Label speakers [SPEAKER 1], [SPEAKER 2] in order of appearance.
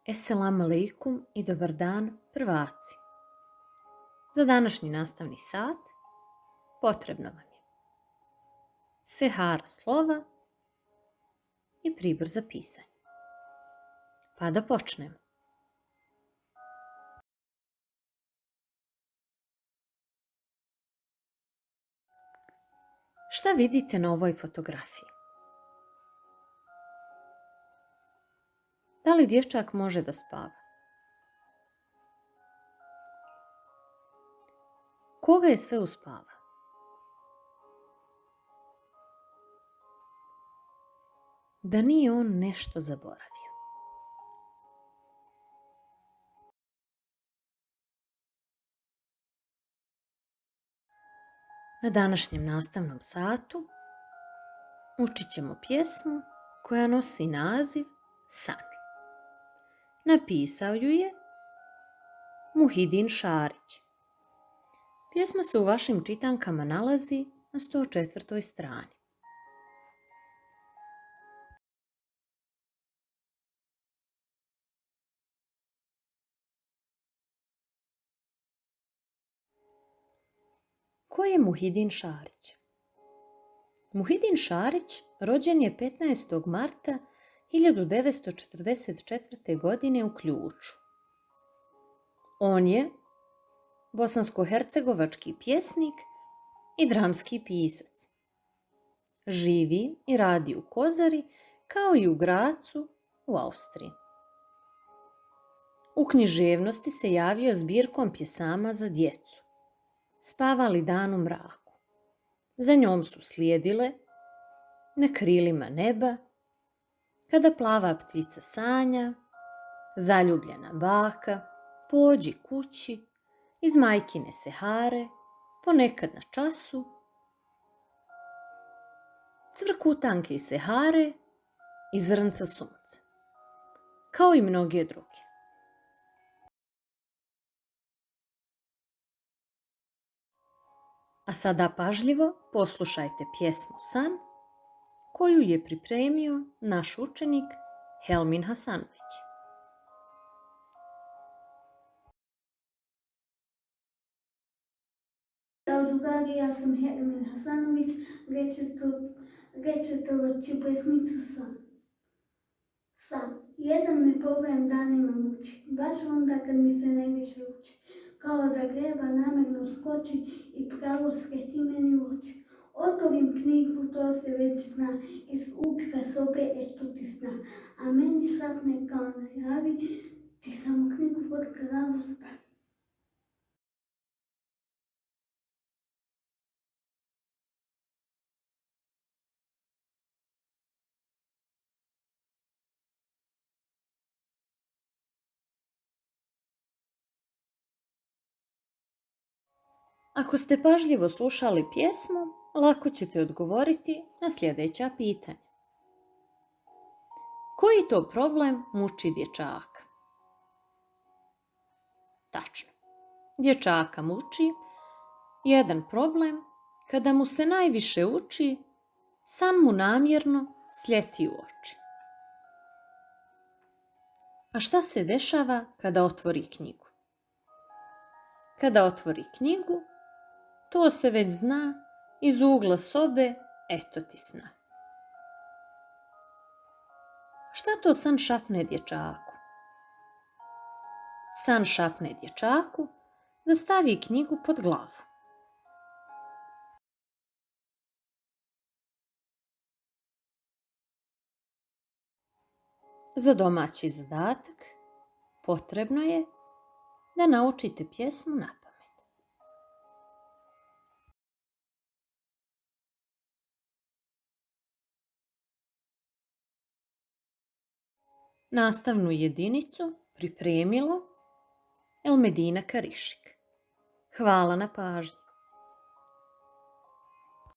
[SPEAKER 1] Esselamu alaikum i dobar dan prvaci. Za današnji nastavni sat potrebno vam je sehara slova i pribor za pisanje. Pa da počnemo. Šta vidite na ovoj fotografiji? Da li dječak može da spava? Koga je sve uspava? Da nije on nešto zaboravio. Na današnjem nastavnom satu učit ćemo pjesmu koja nosi naziv San. Napisao ju je Muhidin Šarić. Pjesma se u vašim čitankama nalazi na 104. strani. Ko je Muhidin Šarić? Muhidin Šarić rođen je 15. marta 1944. godine u Ključu. On je bosansko-hercegovački pjesnik i dramski pisac. Živi i radi u Kozari kao i u Gracu u Austriji. U književnosti se javio zbirkom pjesama za djecu. Spavali dan u mraku. Za njom su slijedile Na krilima neba, Kada plava ptica sanja, Zaljubljena baka, Pođi kući, Iz majkine sehare, Ponekad na času, Cvrkutanke iz sehare i Zrnca sunca, kao i mnoge druge. A sada pažljivo poslušajte pjesmu San koju je pripremio naš učenik Helmin Hasanović.
[SPEAKER 2] Drugari, ja sam Helmin Hasanović, rečetovaću pesmicu San. San. Jedan me problem danima muči, baš onda kad mi se najviše uči. Kao da greba namerno skoči i pravo sreti meni u oči. Otvorim knjigu, to se već zna, iz ukra sobe eto ti sna. A meni šapne kao najavi, ti samo knjigu pod glavu stavi.
[SPEAKER 1] Ako ste pažljivo slušali pjesmu, lako ćete odgovoriti na sljedeća pitanja. Koji to problem muči dječaka? Tačno. Dječaka muči jedan problem kada mu se najviše uči, san mu namjerno sljeti u oči. A šta se dešava kada otvori knjigu? Kada otvori knjigu, to se već zna, iz ugla sobe eto ti sna. Šta to san šapne dječaku? San šapne dječaku da stavi knjigu pod glavu. Za domaći zadatak potrebno je da naučite pjesmu na pamet. Nastavnu jedinicu pripremilo Elmedina Karišik. Hvala na pažnji.